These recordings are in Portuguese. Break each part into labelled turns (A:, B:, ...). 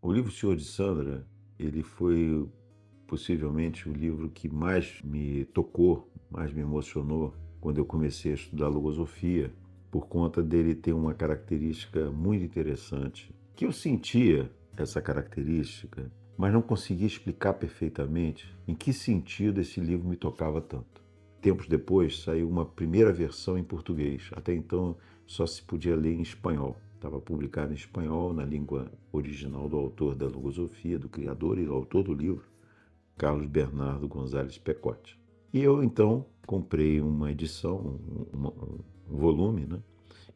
A: O livro Senhor de Sandra, ele foi possivelmente o livro que mais me tocou, mais me emocionou quando eu comecei a estudar logosofia, por conta dele ter uma característica muito interessante, que eu sentia essa característica, mas não conseguia explicar perfeitamente em que sentido esse livro me tocava tanto. Tempos depois saiu uma primeira versão em português, até então só se podia ler em espanhol. Estava publicado em espanhol, na língua original do autor da logosofia, do criador e do autor do livro, Carlos Bernardo Gonzalez Pecote. E eu, então, comprei uma edição, um volume, né?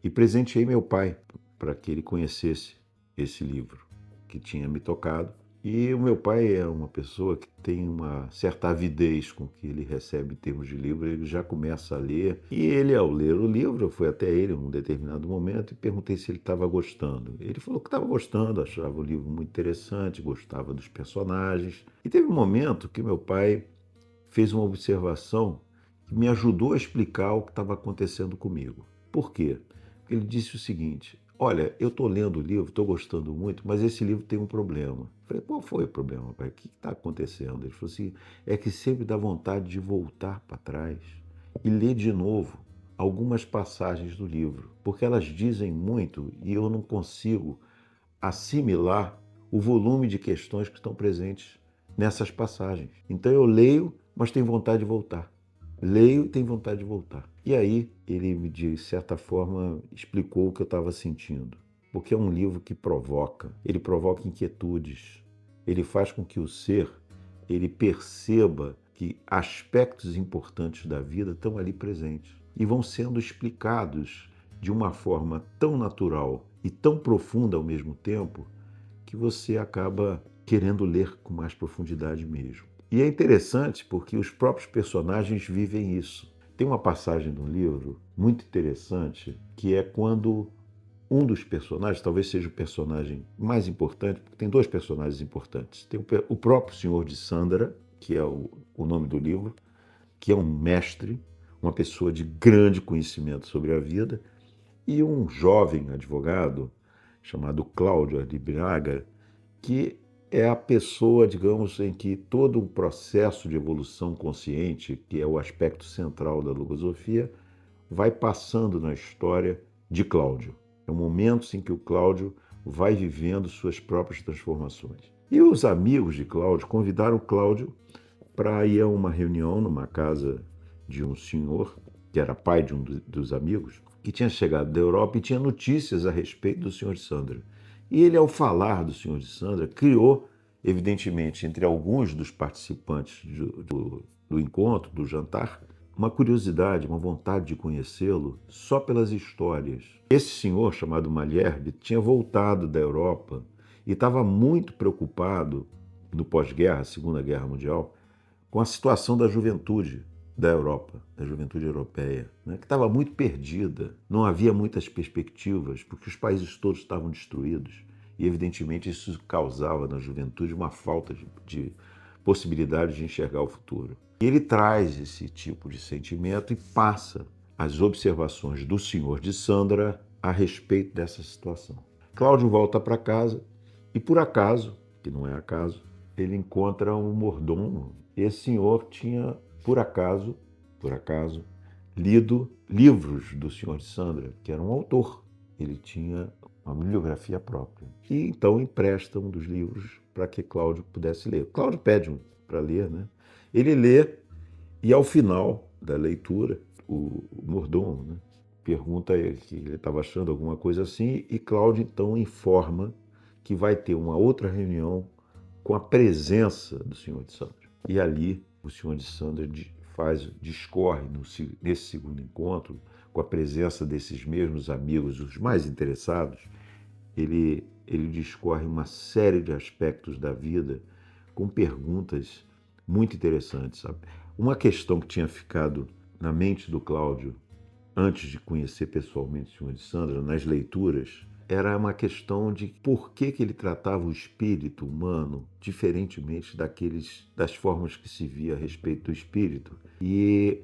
A: E presenteei meu pai para que ele conhecesse esse livro que tinha me tocado. E o meu pai é uma pessoa que tem uma certa avidez com o que ele recebe em termos de livro, ele já começa a ler. E ele, ao ler o livro, eu fui até ele em um determinado momento e perguntei se ele estava gostando. Ele falou que estava gostando, achava o livro muito interessante, gostava dos personagens. E teve um momento que meu pai fez uma observação que me ajudou a explicar o que estava acontecendo comigo. Por quê? Porque ele disse o seguinte: olha, eu estou lendo o livro, estou gostando muito, mas esse livro tem um problema. Eu falei: qual foi o problema, pai? O que está acontecendo? Ele falou assim: é que sempre dá vontade de voltar para trás e ler de novo algumas passagens do livro, porque elas dizem muito e eu não consigo assimilar o volume de questões que estão presentes nessas passagens. Então eu leio, mas tenho vontade de voltar. Leio e tenho vontade de voltar. E aí ele, de certa forma, explicou o que eu estava sentindo. Porque é um livro que provoca, ele provoca inquietudes, ele faz com que o ser ele perceba que aspectos importantes da vida estão ali presentes e vão sendo explicados de uma forma tão natural e tão profunda ao mesmo tempo que você acaba querendo ler com mais profundidade mesmo. E é interessante porque os próprios personagens vivem isso. Tem uma passagem no livro muito interessante que é quando um dos personagens, talvez seja o personagem mais importante, porque tem dois personagens importantes. Tem o próprio Senhor de Sandra, que é o nome do livro, que é um mestre, uma pessoa de grande conhecimento sobre a vida, e um jovem advogado chamado Cláudio de Braga, que é a pessoa, digamos, em que todo um processo de evolução consciente, que é o aspecto central da logosofia, vai passando na história de Cláudio. É um momento em que o Cláudio vai vivendo suas próprias transformações. E os amigos de Cláudio convidaram Cláudio para ir a uma reunião numa casa de um senhor, que era pai de um dos amigos, que tinha chegado da Europa e tinha notícias a respeito do Senhor de Sandra. E ele, ao falar do Senhor de Sandra, criou, evidentemente, entre alguns dos participantes do encontro, do jantar, uma curiosidade, uma vontade de conhecê-lo só pelas histórias. Esse senhor, chamado Malherbe, tinha voltado da Europa e estava muito preocupado, no pós-guerra, Segunda Guerra Mundial, com a situação da juventude da Europa, da juventude europeia, né, que estava muito perdida, não havia muitas perspectivas, porque os países todos estavam destruídos, e evidentemente isso causava na juventude uma falta de possibilidade de enxergar o futuro. E ele traz esse tipo de sentimento e passa as observações do senhor de Sandra a respeito dessa situação. Cláudio volta para casa e, por acaso, que não é acaso, ele encontra um mordomo. Esse senhor tinha, por acaso, lido livros do senhor de Sandra, que era um autor. Ele tinha uma bibliografia própria. E então empresta um dos livros para que Cláudio pudesse ler. Cláudio pede um para ler, né? Ele lê e, ao final da leitura, o mordomo, né, pergunta a ele que ele estava achando alguma coisa assim, e Cláudio então informa que vai ter uma outra reunião com a presença do senhor de Sandra. E ali o senhor de Sandra discorre nesse segundo encontro, com a presença desses mesmos amigos, os mais interessados, ele discorre uma série de aspectos da vida com perguntas muito interessantes, sabe? Uma questão que tinha ficado na mente do Cláudio antes de conhecer pessoalmente o senhor de Sandra, nas leituras, era uma questão de por que ele tratava o espírito humano diferentemente das formas que se via a respeito do espírito. E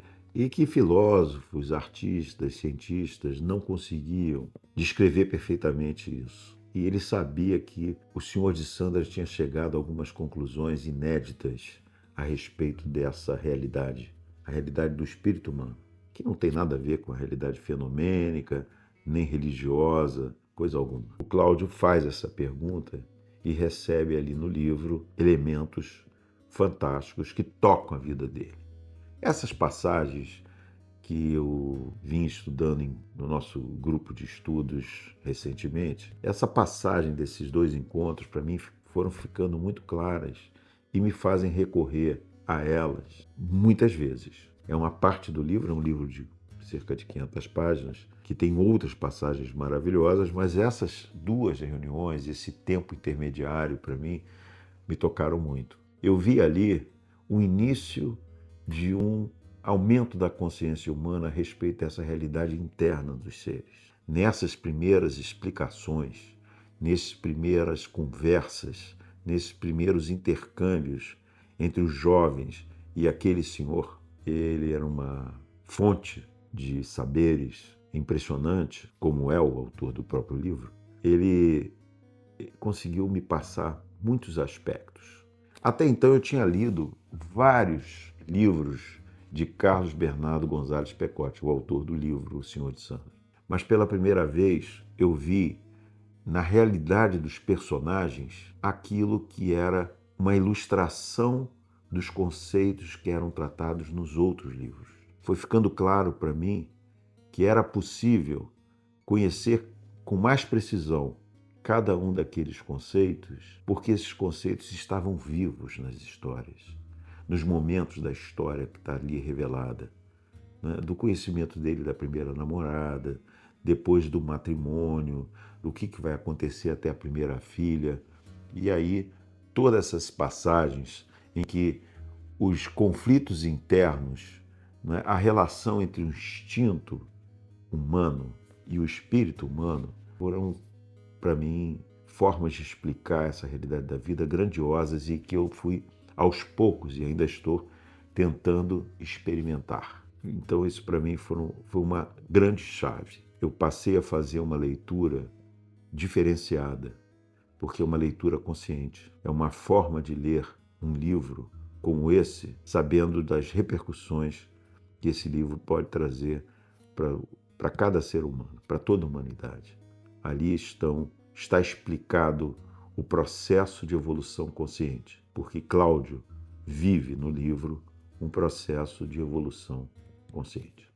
A: que filósofos, artistas, cientistas não conseguiam descrever perfeitamente isso. E ele sabia que o senhor de Sandra tinha chegado a algumas conclusões inéditas a respeito dessa realidade, a realidade do espírito humano, que não tem nada a ver com a realidade fenomênica, nem religiosa, coisa alguma. O Cláudio faz essa pergunta e recebe ali no livro elementos fantásticos que tocam a vida dele. Essas passagens que eu vim estudando no nosso grupo de estudos recentemente, essa passagem desses dois encontros, para mim, foram ficando muito claras e me fazem recorrer a elas muitas vezes. É uma parte do livro, é um livro de cerca de 500 páginas, que tem outras passagens maravilhosas, mas essas duas reuniões, esse tempo intermediário, para mim, me tocaram muito. Eu vi ali o início de um aumento da consciência humana a respeito dessa realidade interna dos seres. Nessas primeiras explicações, nessas primeiras conversas, nesses primeiros intercâmbios entre os jovens e aquele senhor, ele era uma fonte de saberes impressionante, como é o autor do próprio livro. Ele conseguiu me passar muitos aspectos. Até então eu tinha lido vários livros de Carlos Bernardo Gonzalez Pecote, o autor do livro O Senhor de Sandra. Mas pela primeira vez eu vi na realidade dos personagens aquilo que era uma ilustração dos conceitos que eram tratados nos outros livros. Foi ficando claro para mim que era possível conhecer com mais precisão cada um daqueles conceitos, porque esses conceitos estavam vivos nas histórias, nos momentos da história que está ali revelada, né? Do conhecimento dele da primeira namorada, depois do matrimônio, do que vai acontecer até a primeira filha, e aí todas essas passagens em que os conflitos internos, né, a relação entre o instinto humano e o espírito humano foram, para mim, formas de explicar essa realidade da vida grandiosas e que eu fui, aos poucos, e ainda estou tentando experimentar. Então isso para mim foi uma grande chave. Eu passei a fazer uma leitura diferenciada, porque é uma leitura consciente. É uma forma de ler um livro como esse, sabendo das repercussões que esse livro pode trazer para cada ser humano, para toda a humanidade. Ali está explicado o processo de evolução consciente, porque Cláudio vive no livro um processo de evolução consciente.